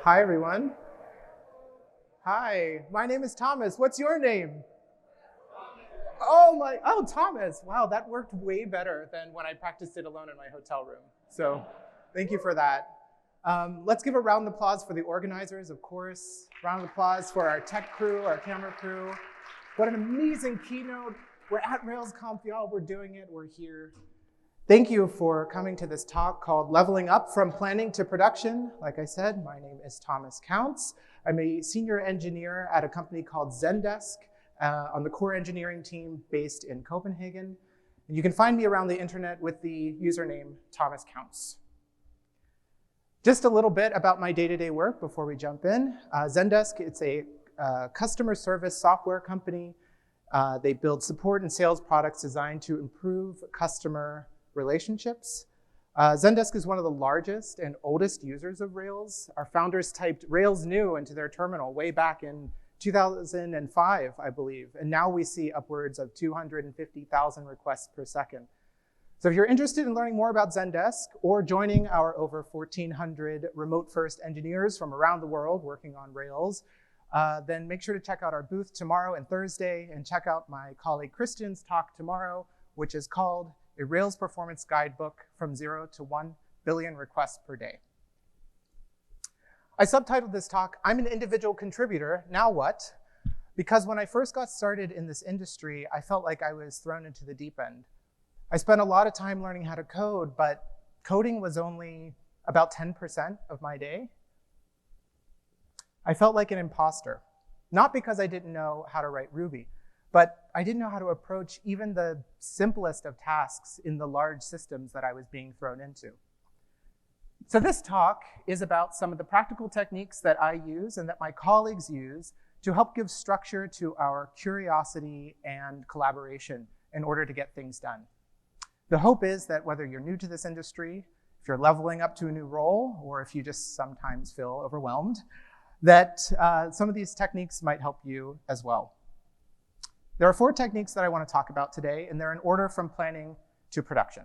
Hi, everyone. Hi, my name is Thomas. What's your name? Oh, Thomas. Wow, that worked way better than when I practiced it alone in my hotel room. So thank you for that. Let's give a round of applause for the organizers, of course. Round of applause for our tech crew, our camera crew. What an amazing keynote. We're at RailsConf, y'all. We're doing it. We're here. Thank you for coming to this talk called Leveling Up from Planning to Production. Like I said, my name is Thomas Countz. I'm a senior engineer at a company called Zendesk on the core engineering team based in Copenhagen. And you can find me around the internet with the username Thomas Countz. Just a little bit about my day-to-day work before we jump in. Zendesk, it's a customer service software company. They build support and sales products designed to improve customer relationships. Zendesk is one of the largest and oldest users of Rails. Our founders typed Rails new into their terminal way back in 2005, I believe. And now we see upwards of 250,000 requests per second. So if you're interested in learning more about Zendesk or joining our over 1,400 remote-first engineers from around the world working on Rails, then make sure to check out our booth tomorrow and Thursday, and check out my colleague Christian's talk tomorrow, which is called A Rails Performance Guidebook from 0 to 1 billion requests per day. I subtitled this talk, I'm an individual contributor, now what? Because when I first got started in this industry, I felt like I was thrown into the deep end. I spent a lot of time learning how to code, but coding was only about 10% of my day. I felt like an imposter, not because I didn't know how to write Ruby, but I didn't know how to approach even the simplest of tasks in the large systems that I was being thrown into. So this talk is about some of the practical techniques that I use and that my colleagues use to help give structure to our curiosity and collaboration in order to get things done. The hope is that whether you're new to this industry, if you're leveling up to a new role, or if you just sometimes feel overwhelmed, that some of these techniques might help you as well. There are 4 techniques that I want to talk about today, and they're in order from planning to production,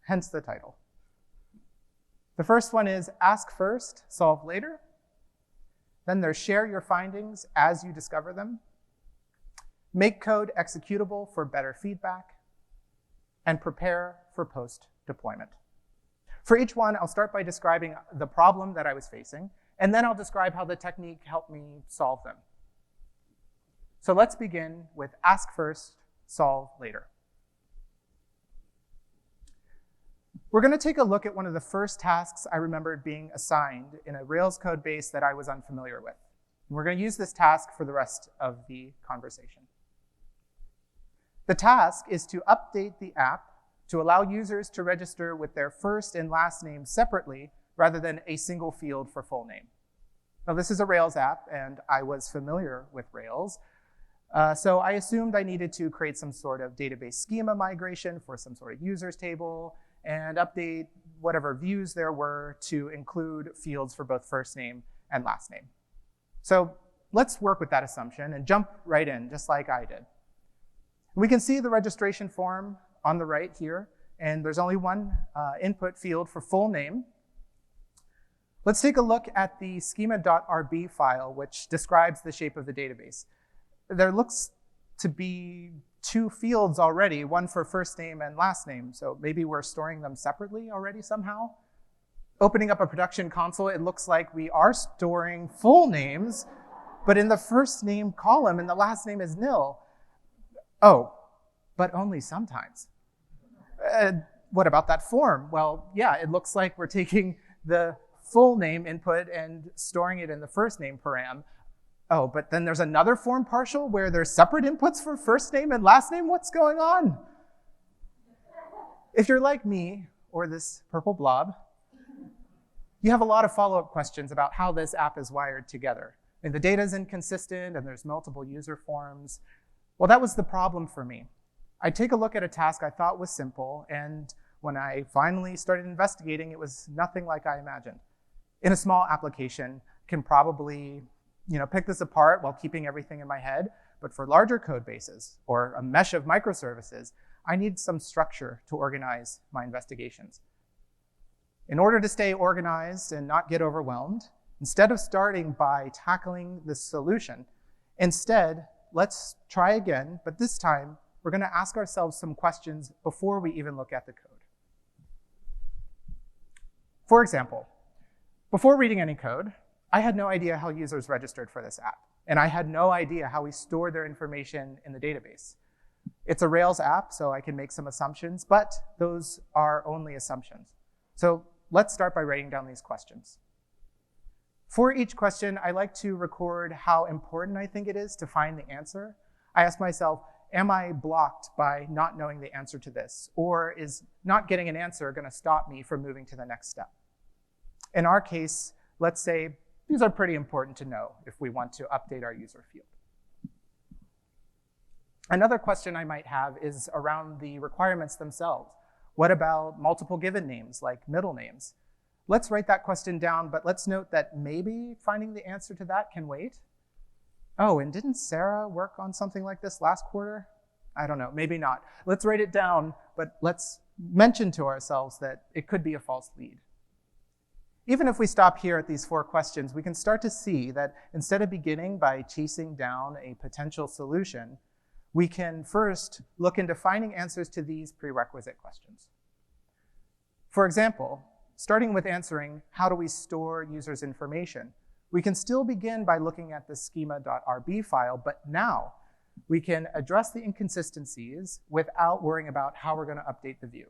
hence the title. The first one is ask first, solve later. Then there's share your findings as you discover them. Make code executable for better feedback. And prepare for post-deployment. For each one, I'll start by describing the problem that I was facing, and then I'll describe how the technique helped me solve them. So let's begin with ask first, solve later. We're going to take a look at one of the first tasks I remembered being assigned in a Rails code base that I was unfamiliar with. And we're going to use this task for the rest of the conversation. The task is to update the app to allow users to register with their first and last name separately rather than a single field for full name. Now, this is a Rails app, and I was familiar with Rails. So I assumed I needed to create some sort of database schema migration for some sort of users table and update whatever views there were to include fields for both first name and last name. So let's work with that assumption and jump right in, just like I did. We can see the registration form on the right here, and there's only one input field for full name. Let's take a look at the schema.rb file, which describes the shape of the database. There looks to be 2 fields already, one for first name and last name, so maybe we're storing them separately already somehow. Opening up a production console, it looks like we are storing full names, but in the first name column and the last name is nil. Oh, but only sometimes. What about that form? Well, yeah, it looks like we're taking the full name input and storing it in the first name param. Oh, but then there's another form partial where there's separate inputs for first name and last name? What's going on? If you're like me, or this purple blob, you have a lot of follow-up questions about how this app is wired together. And the data is inconsistent, and there's multiple user forms. Well, that was the problem for me. I'd take a look at a task I thought was simple, and when I finally started investigating, it was nothing like I imagined. In a small application, can probably pick this apart while keeping everything in my head, but for larger code bases or a mesh of microservices, I need some structure to organize my investigations. In order to stay organized and not get overwhelmed, Instead of starting by tackling the solution, instead, let's try again, but this time, we're going to ask ourselves some questions before we even look at the code. For example, before reading any code, I had no idea how users registered for this app, and I had no idea how we stored their information in the database. It's a Rails app, so I can make some assumptions, but those are only assumptions. So let's start by writing down these questions. For each question, I like to record how important I think it is to find the answer. I ask myself, am I blocked by not knowing the answer to this? Or is not getting an answer going to stop me from moving to the next step? In our case, let's say these are pretty important to know if we want to update our user field. Another question I might have is around the requirements themselves. What about multiple given names, like middle names? Let's write that question down, but let's note that maybe finding the answer to that can wait. Oh, and didn't Sarah work on something like this last quarter? I don't know, maybe not. Let's write it down, but let's mention to ourselves that it could be a false lead. Even if we stop here at these 4 questions, we can start to see that instead of beginning by chasing down a potential solution, we can first look into finding answers to these prerequisite questions. For example, starting with answering, how do we store users' information? We can still begin by looking at the schema.rb file, but now we can address the inconsistencies without worrying about how we're going to update the view.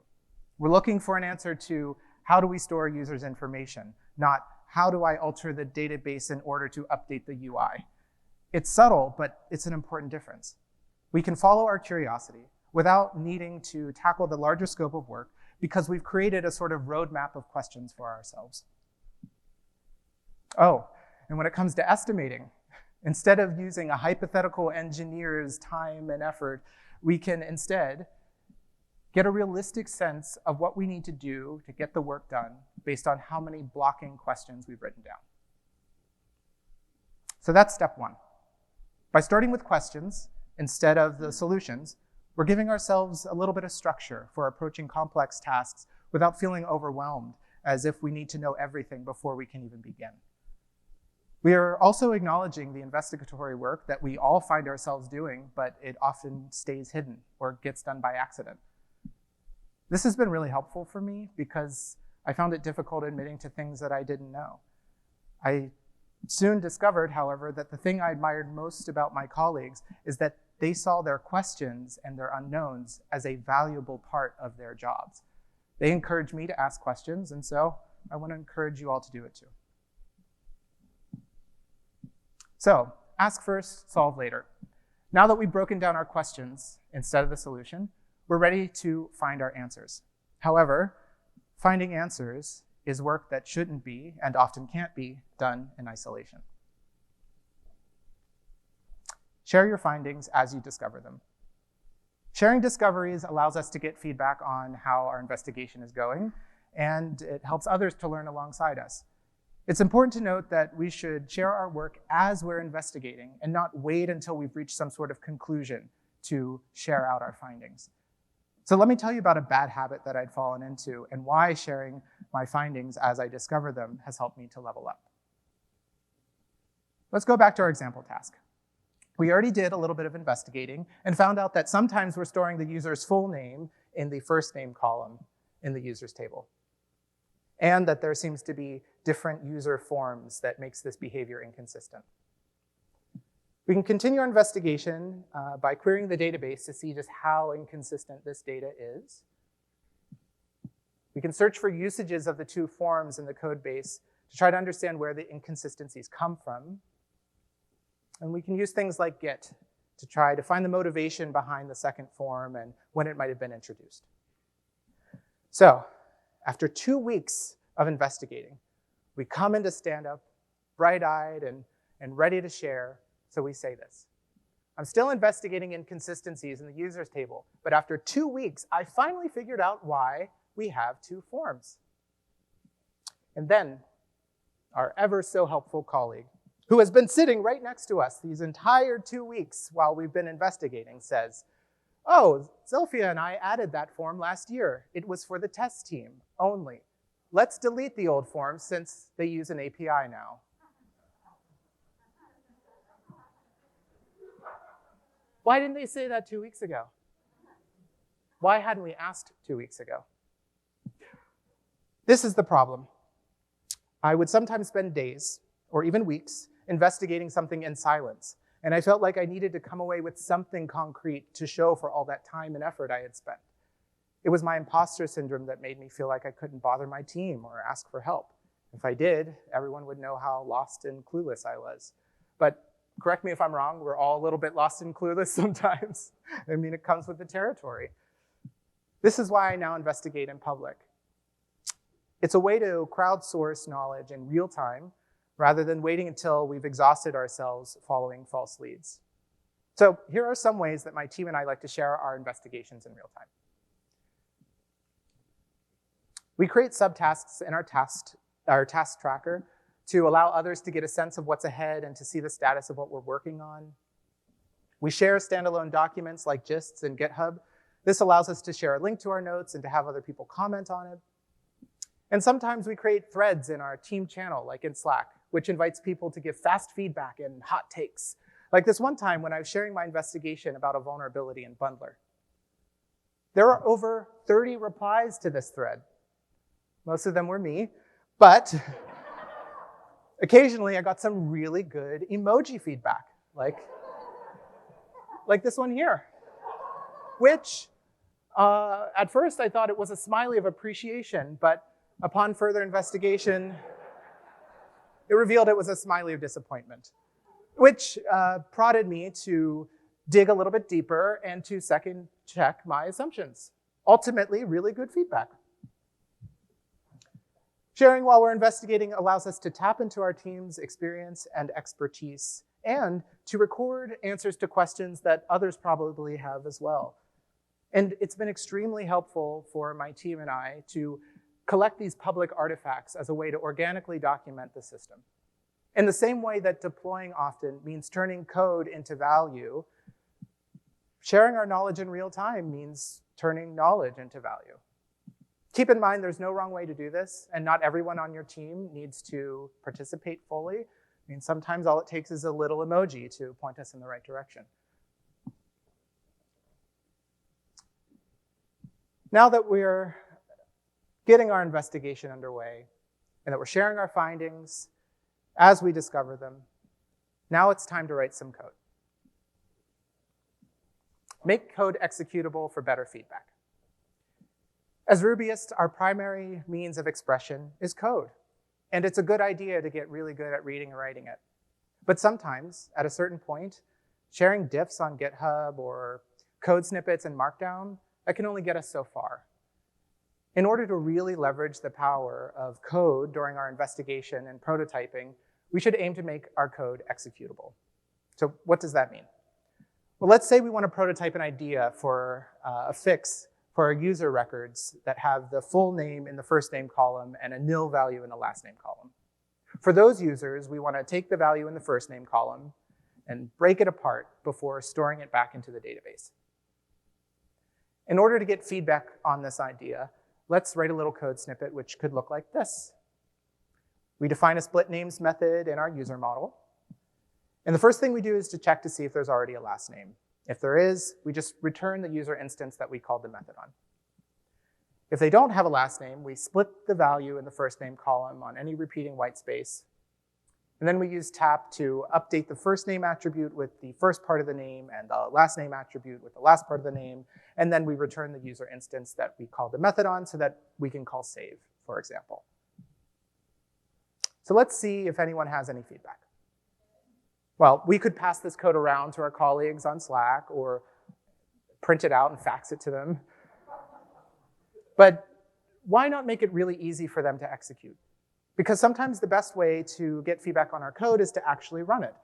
We're looking for an answer to how do we store users' information, not how do I alter the database in order to update the UI. It's subtle, but it's an important difference. We can follow our curiosity without needing to tackle the larger scope of work because we've created a sort of roadmap of questions for ourselves. Oh, and when it comes to estimating, instead of using a hypothetical engineer's time and effort, we can instead get a realistic sense of what we need to do to get the work done based on how many blocking questions we've written down. So that's step 1. By starting with questions instead of the solutions, we're giving ourselves a little bit of structure for approaching complex tasks without feeling overwhelmed as if we need to know everything before we can even begin. We are also acknowledging the investigatory work that we all find ourselves doing, but it often stays hidden or gets done by accident. This has been really helpful for me because I found it difficult admitting to things that I didn't know. I soon discovered, however, that the thing I admired most about my colleagues is that they saw their questions and their unknowns as a valuable part of their jobs. They encouraged me to ask questions, and so I want to encourage you all to do it too. So, ask first, solve later. Now that we've broken down our questions instead of the solution, we're ready to find our answers. However, finding answers is work that shouldn't be, and often can't be, done in isolation. Share your findings as you discover them. Sharing discoveries allows us to get feedback on how our investigation is going, and it helps others to learn alongside us. It's important to note that we should share our work as we're investigating and not wait until we've reached some sort of conclusion to share out our findings. So let me tell you about a bad habit that I'd fallen into and why sharing my findings as I discover them has helped me to level up. Let's go back to our example task. We already did a little bit of investigating and found out that sometimes we're storing the user's full name in the first name column in the users table, and that there seems to be different user forms that makes this behavior inconsistent. We can continue our investigation by querying the database to see just how inconsistent this data is. We can search for usages of the 2 forms in the code base to try to understand where the inconsistencies come from. And we can use things like Git to try to find the motivation behind the second form and when it might have been introduced. So, after 2 weeks of investigating, we come into stand-up, bright-eyed and ready to share, so we say this. I'm still investigating inconsistencies in the users table, but after 2 weeks, I finally figured out why we have 2 forms. And then, our ever so helpful colleague, who has been sitting right next to us these entire 2 weeks while we've been investigating, says, oh, Zilphia and I added that form last year. It was for the test team only. Let's delete the old form since they use an API now. Why didn't they say that 2 weeks ago? Why hadn't we asked 2 weeks ago? This is the problem. I would sometimes spend days, or even weeks, investigating something in silence, and I felt like I needed to come away with something concrete to show for all that time and effort I had spent. It was my imposter syndrome that made me feel like I couldn't bother my team or ask for help. If I did, everyone would know how lost and clueless I was. But correct me if I'm wrong, we're all a little bit lost and clueless sometimes. I mean, it comes with the territory. This is why I now investigate in public. It's a way to crowdsource knowledge in real time rather than waiting until we've exhausted ourselves following false leads. So here are some ways that my team and I like to share our investigations in real time. We create subtasks in our task tracker to allow others to get a sense of what's ahead and to see the status of what we're working on. We share standalone documents like gists in GitHub. This allows us to share a link to our notes and to have other people comment on it. And sometimes we create threads in our team channel, like in Slack, which invites people to give fast feedback and hot takes. Like this one time when I was sharing my investigation about a vulnerability in Bundler. There are over 30 replies to this thread. Most of them were me, but occasionally I got some really good emoji feedback, like this one here, which at first I thought it was a smiley of appreciation, but upon further investigation, it revealed it was a smiley of disappointment, which prodded me to dig a little bit deeper and to second check my assumptions. Ultimately, really good feedback. Sharing while we're investigating allows us to tap into our team's experience and expertise and to record answers to questions that others probably have as well. And it's been extremely helpful for my team and I to collect these public artifacts as a way to organically document the system. In the same way that deploying often means turning code into value, sharing our knowledge in real time means turning knowledge into value. Keep in mind, there's no wrong way to do this, and not everyone on your team needs to participate fully. I mean, sometimes all it takes is a little emoji to point us in the right direction. Now that we're getting our investigation underway, and that we're sharing our findings as we discover them, now it's time to write some code. Make code executable for better feedback. As Rubyists, our primary means of expression is code, and it's a good idea to get really good at reading and writing it. But sometimes, at a certain point, sharing diffs on GitHub or code snippets in Markdown, that can only get us so far. In order to really leverage the power of code during our investigation and prototyping, we should aim to make our code executable. So what does that mean? Well, let's say we want to prototype an idea for a fix for our user records that have the full name in the first name column and a nil value in the last name column. For those users, we want to take the value in the first name column and break it apart before storing it back into the database. In order to get feedback on this idea, let's write a little code snippet which could look like this. We define a split names method in our user model. And the first thing we do is to check to see if there's already a last name. If there is, we just return the user instance that we called the method on. If they don't have a last name, we split the value in the first name column on any repeating white space. And then we use tap to update the first name attribute with the first part of the name and the last name attribute with the last part of the name. And then we return the user instance that we called the method on so that we can call save, for example. So let's see if anyone has any feedback. Well, we could pass this code around to our colleagues on Slack or print it out and fax it to them. But why not make it really easy for them to execute? Because sometimes the best way to get feedback on our code is to actually run it.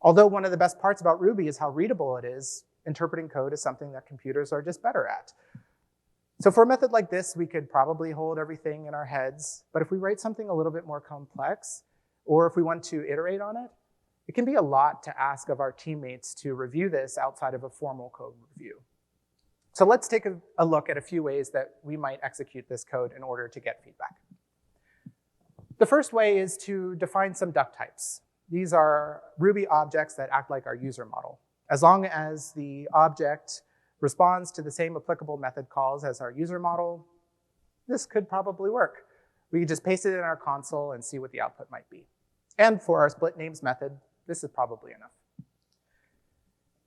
Although one of the best parts about Ruby is how readable it is, interpreting code is something that computers are just better at. So for a method like this, we could probably hold everything in our heads. But if we write something a little bit more complex, or if we want to iterate on it, it can be a lot to ask of our teammates to review this outside of a formal code review. So let's take a look at a few ways that we might execute this code in order to get feedback. The first way is to define some duck types. These are Ruby objects that act like our user model. As long as the object responds to the same applicable method calls as our user model, this could probably work. We could just paste it in our console and see what the output might be. And for our split names method, this is probably enough.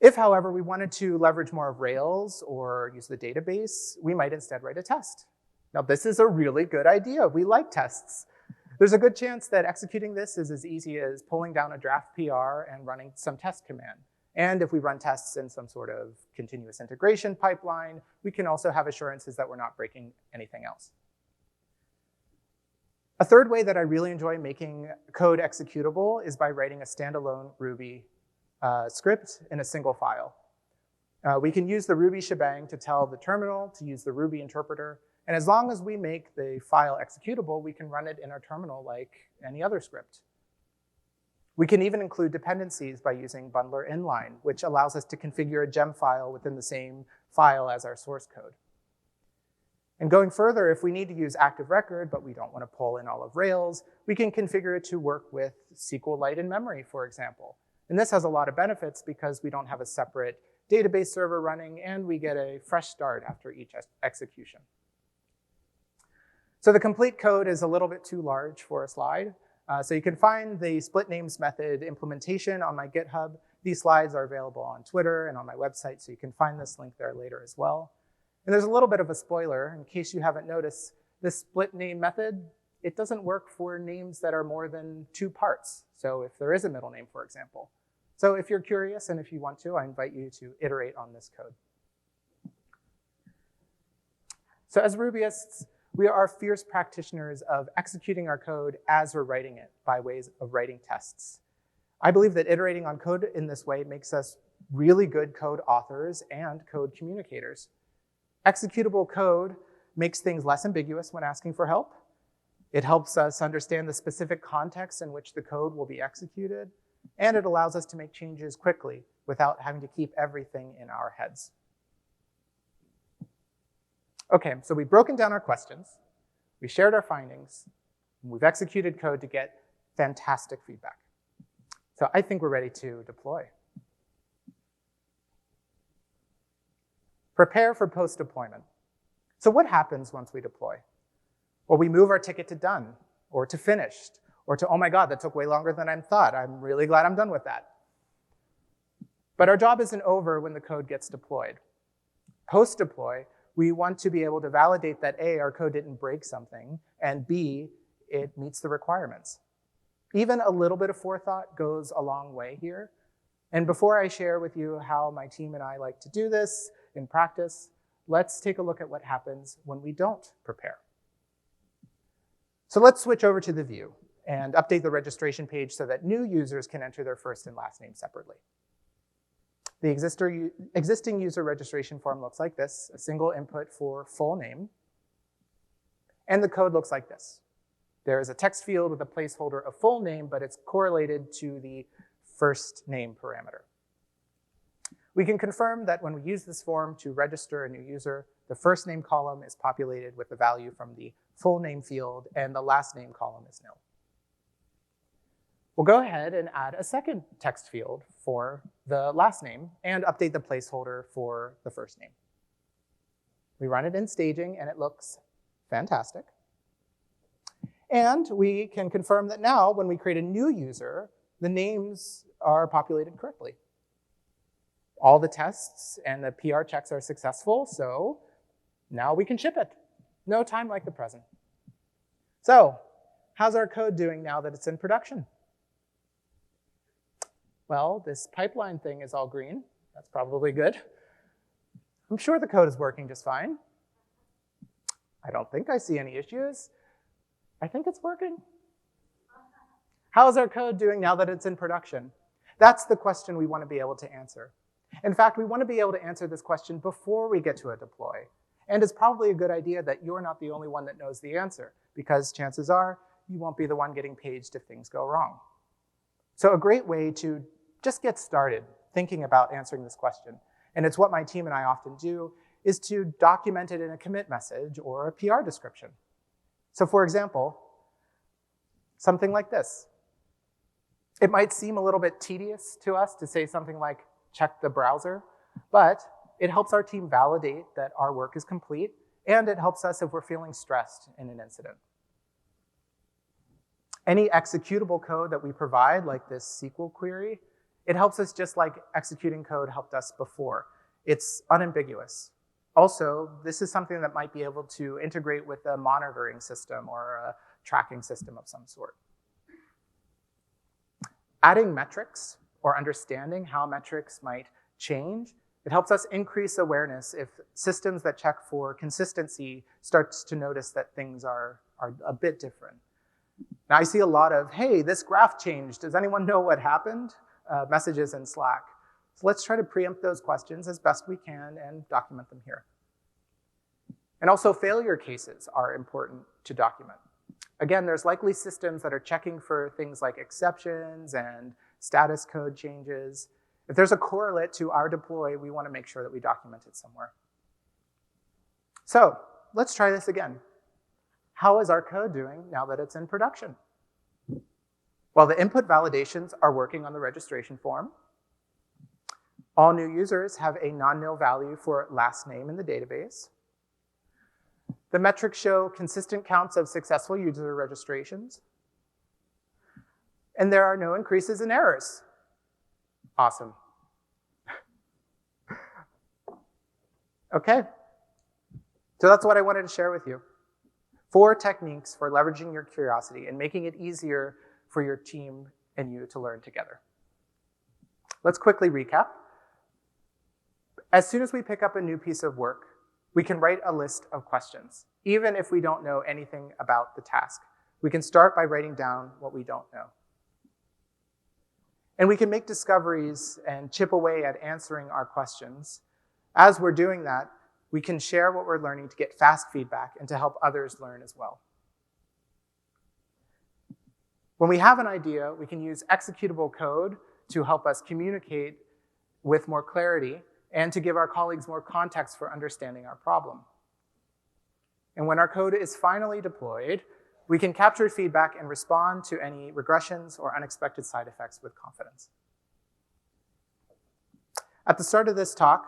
If, however, we wanted to leverage more of Rails or use the database, we might instead write a test. Now, this is a really good idea. We like tests. There's a good chance that executing this is as easy as pulling down a draft PR and running some test command. And if we run tests in some sort of continuous integration pipeline, we can also have assurances that we're not breaking anything else. A third way that I really enjoy making code executable is by writing a standalone Ruby script in a single file. We can use the Ruby shebang to tell the terminal to use the Ruby interpreter. And as long as we make the file executable, we can run it in our terminal like any other script. We can even include dependencies by using bundler inline, which allows us to configure a gem file within the same file as our source code. And going further, if we need to use active record, but we don't want to pull in all of Rails, we can configure it to work with SQLite in memory, for example. And this has a lot of benefits because we don't have a separate database server running, and we get a fresh start after each execution. So the complete code is a little bit too large for a slide. So you can find the split names method implementation on my GitHub. These slides are available on Twitter and on my website, so you can find this link there later as well. And there's a little bit of a spoiler, in case you haven't noticed, this split name method, it doesn't work for names that are more than 2 parts. So if there is a middle name, for example. So if you're curious and if you want to, I invite you to iterate on this code. So as Rubyists, we are fierce practitioners of executing our code as we're writing it by ways of writing tests. I believe that iterating on code in this way makes us really good code authors and code communicators. Executable code makes things less ambiguous when asking for help. It helps us understand the specific context in which the code will be executed, and it allows us to make changes quickly without having to keep everything in our heads. Okay, so we've broken down our questions, we shared our findings, and we've executed code to get fantastic feedback. So I think we're ready to deploy. Prepare for post-deployment. So what happens once we deploy? Well, we move our ticket to done, or to finished, or to, oh my God, that took way longer than I thought. I'm really glad I'm done with that. But our job isn't over when the code gets deployed. Post-deploy, we want to be able to validate that A, our code didn't break something, and B, it meets the requirements. Even a little bit of forethought goes a long way here. And before I share with you how my team and I like to do this in practice, let's take a look at what happens when we don't prepare. So let's switch over to the view and update the registration page so that new users can enter their first and last name separately. The existing user registration form looks like this, a single input for full name. And the code looks like this. There is a text field with a placeholder of full name, but it's correlated to the first name parameter. We can confirm that when we use this form to register a new user, the first name column is populated with the value from the full name field, and the last name column is nil. We'll go ahead and add a second text field for the last name and update the placeholder for the first name. We run it in staging, and it looks fantastic. And we can confirm that now, when we create a new user, the names are populated correctly. All the tests and the PR checks are successful, so now we can ship it. No time like the present. So, how's our code doing now that it's in production? Well, this pipeline thing is all green. That's probably good. I'm sure the code is working just fine. I don't think I see any issues. I think it's working. How's our code doing now that it's in production? That's the question we want to be able to answer. In fact, we want to be able to answer this question before we get to a deploy. And it's probably a good idea that you're not the only one that knows the answer, because chances are you won't be the one getting paged if things go wrong. So a great way to just get started thinking about answering this question, and it's what my team and I often do, is to document it in a commit message or a PR description. So for example, something like this. It might seem a little bit tedious to us to say something like, check the browser, but it helps our team validate that our work is complete, and it helps us if we're feeling stressed in an incident. Any executable code that we provide, like this SQL query, it helps us just like executing code helped us before. It's unambiguous. Also, this is something that might be able to integrate with a monitoring system or a tracking system of some sort. Adding metrics or understanding how metrics might change, it helps us increase awareness if systems that check for consistency starts to notice that things are a bit different. Now I see a lot of, hey, this graph changed. Does anyone know what happened? Messages in Slack. So let's try to preempt those questions as best we can and document them here. And also failure cases are important to document. Again, there's likely systems that are checking for things like exceptions and status code changes. If there's a correlate to our deploy, we want to make sure that we document it somewhere. So let's try this again. How is our code doing now that it's in production? Well, the input validations are working on the registration form. All new users have a non-nil value for last name in the database. The metrics show consistent counts of successful user registrations. And there are no increases in errors. Awesome. Okay. So that's what I wanted to share with you. 4 techniques for leveraging your curiosity and making it easier for your team and you to learn together. Let's quickly recap. As soon as we pick up a new piece of work, we can write a list of questions, even if we don't know anything about the task. We can start by writing down what we don't know. And we can make discoveries and chip away at answering our questions. As we're doing that, we can share what we're learning to get fast feedback and to help others learn as well. When we have an idea, we can use executable code to help us communicate with more clarity and to give our colleagues more context for understanding our problem. And when our code is finally deployed, we can capture feedback and respond to any regressions or unexpected side effects with confidence. At the start of this talk,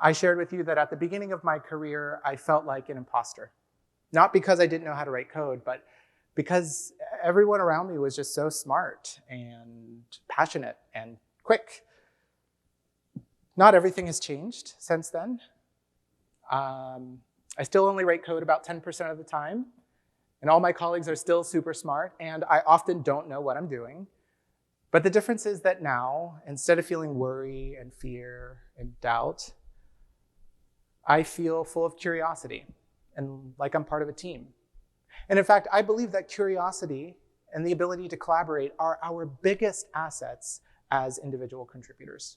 I shared with you that at the beginning of my career, I felt like an imposter. Not because I didn't know how to write code, but because everyone around me was just so smart and passionate and quick. Not everything has changed since then. I still only write code about 10% of the time, and all my colleagues are still super smart, and I often don't know what I'm doing. But the difference is that now, instead of feeling worry and fear and doubt, I feel full of curiosity and like I'm part of a team. And in fact, I believe that curiosity and the ability to collaborate are our biggest assets as individual contributors.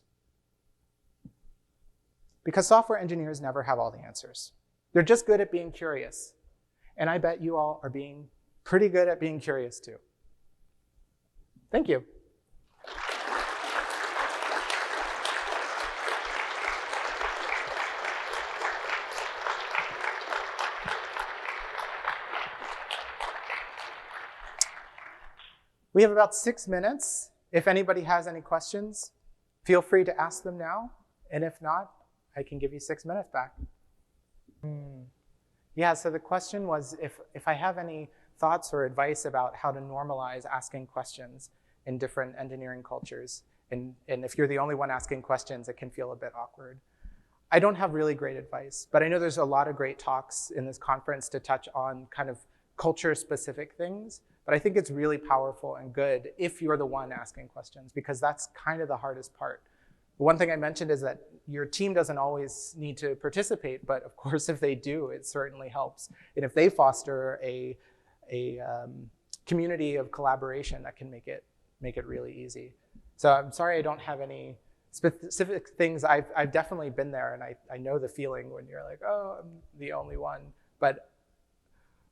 Because software engineers never have all the answers. They're just good at being curious. And I bet you all are being pretty good at being curious too. Thank you. We have about 6 minutes. If anybody has any questions, feel free to ask them now. And if not, I can give you 6 minutes back. Yeah, so the question was if I have any thoughts or advice about how to normalize asking questions in different engineering cultures. And if you're the only one asking questions, it can feel a bit awkward. I don't have really great advice, but I know there's a lot of great talks in this conference to touch on kind of culture-specific things. But I think it's really powerful and good if you're the one asking questions, because that's kind of the hardest part. One thing I mentioned is that your team doesn't always need to participate, but of course, if they do, it certainly helps. And if they foster a community of collaboration, that can make it really easy. So I'm sorry I don't have any specific things. I've definitely been there, and I know the feeling when you're like, oh, I'm the only one. But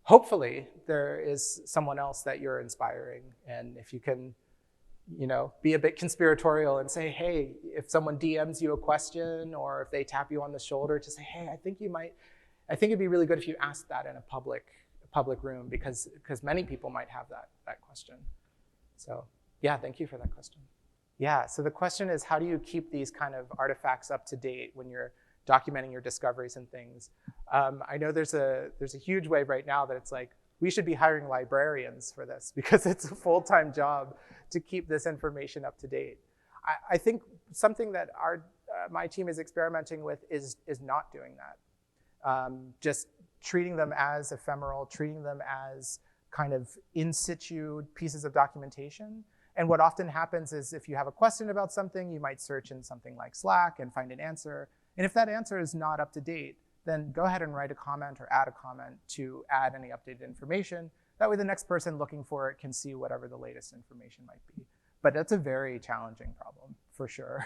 hopefully, there is someone else that you're inspiring, and if you can, be a bit conspiratorial and say, hey, if someone DMs you a question or if they tap you on the shoulder to say, hey, I think it'd be really good if you asked that in a public room because many people might have that question. So yeah, thank you for that question. Yeah, so the question is, how do you keep these kind of artifacts up to date when you're documenting your discoveries and things? I know there's a huge wave right now that it's like, we should be hiring librarians for this because it's a full-time job to keep this information up to date. I think something that my team is experimenting with is not doing that. Just treating them as ephemeral, treating them as kind of in situ pieces of documentation. And what often happens is if you have a question about something, you might search in something like Slack and find an answer. And if that answer is not up to date, then go ahead and write a comment or add a comment to add any updated information. That way the next person looking for it can see whatever the latest information might be. But that's a very challenging problem, for sure.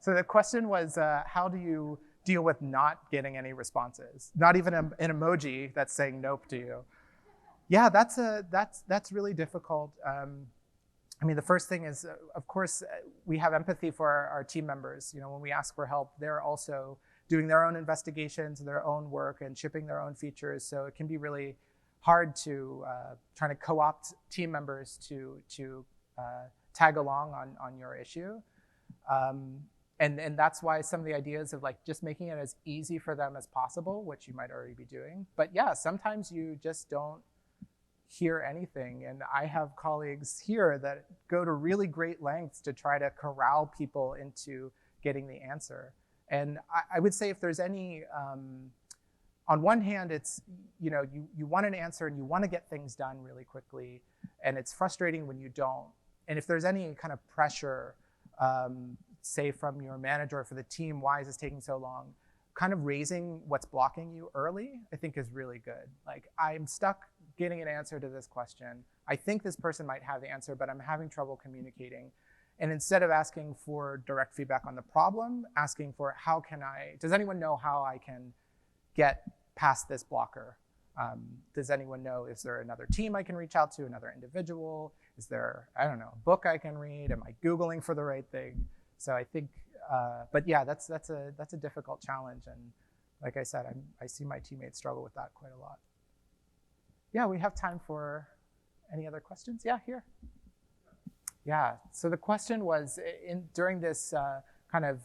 So the question was, how do you deal with not getting any responses? Not even an emoji that's saying nope to you. Yeah, that's really difficult. I mean, the first thing is, of course, we have empathy for our team members. You know, when we ask for help, they're also doing their own investigations, their own work, and shipping their own features. So it can be really hard to trying to co-opt team members to tag along on your issue. And that's why some of the ideas of like just making it as easy for them as possible, which you might already be doing. But yeah, sometimes you just don't hear anything. And I have colleagues here that go to really great lengths to try to corral people into getting the answer. And I would say if there's any, on one hand, it's, you know, you want an answer and you want to get things done really quickly, and it's frustrating when you don't. And if there's any kind of pressure, say from your manager or for the team, why is this taking so long? Kind of raising what's blocking you early, I think is really good. Like, I'm stuck getting an answer to this question. I think this person might have the answer, but I'm having trouble communicating. And instead of asking for direct feedback on the problem, asking for does anyone know how I can get past this blocker? Does anyone know, is there another team I can reach out to, another individual? Is there, I don't know, a book I can read? Am I Googling for the right thing? So I think, but yeah, that's a difficult challenge. And like I said, I see my teammates struggle with that quite a lot. Yeah, we have time for any other questions? Yeah, here. Yeah, so the question was, during this kind of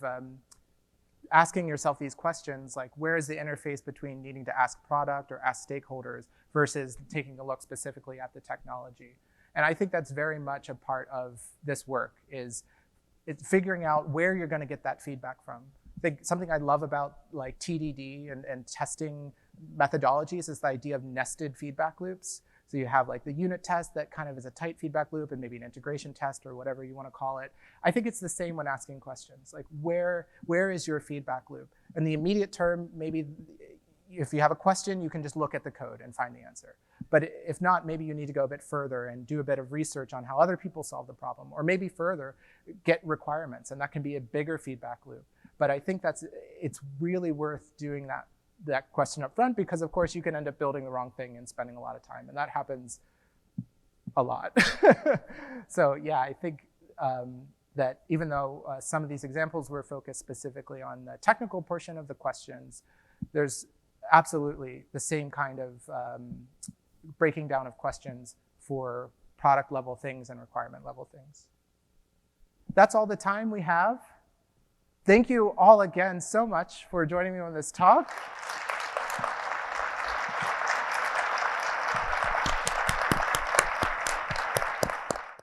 asking yourself these questions, like where is the interface between needing to ask product or ask stakeholders versus taking a look specifically at the technology? And I think that's very much a part of this work, is it's figuring out where you're going to get that feedback from. I think something I love about like TDD and testing methodologies is the idea of nested feedback loops. So you have like the unit test that kind of is a tight feedback loop, and maybe an integration test or whatever you want to call it. I think it's the same when asking questions. Like where is your feedback loop? In the immediate term, maybe if you have a question, you can just look at the code and find the answer. But if not, maybe you need to go a bit further and do a bit of research on how other people solve the problem, or maybe further, get requirements, and that can be a bigger feedback loop. But I think it's really worth doing that question up front, because of course you can end up building the wrong thing and spending a lot of time, and that happens a lot. So yeah, I think that even though some of these examples were focused specifically on the technical portion of the questions, there's absolutely the same kind of breaking down of questions for product level things and requirement level things. That's all the time we have. Thank you all again so much for joining me on this talk.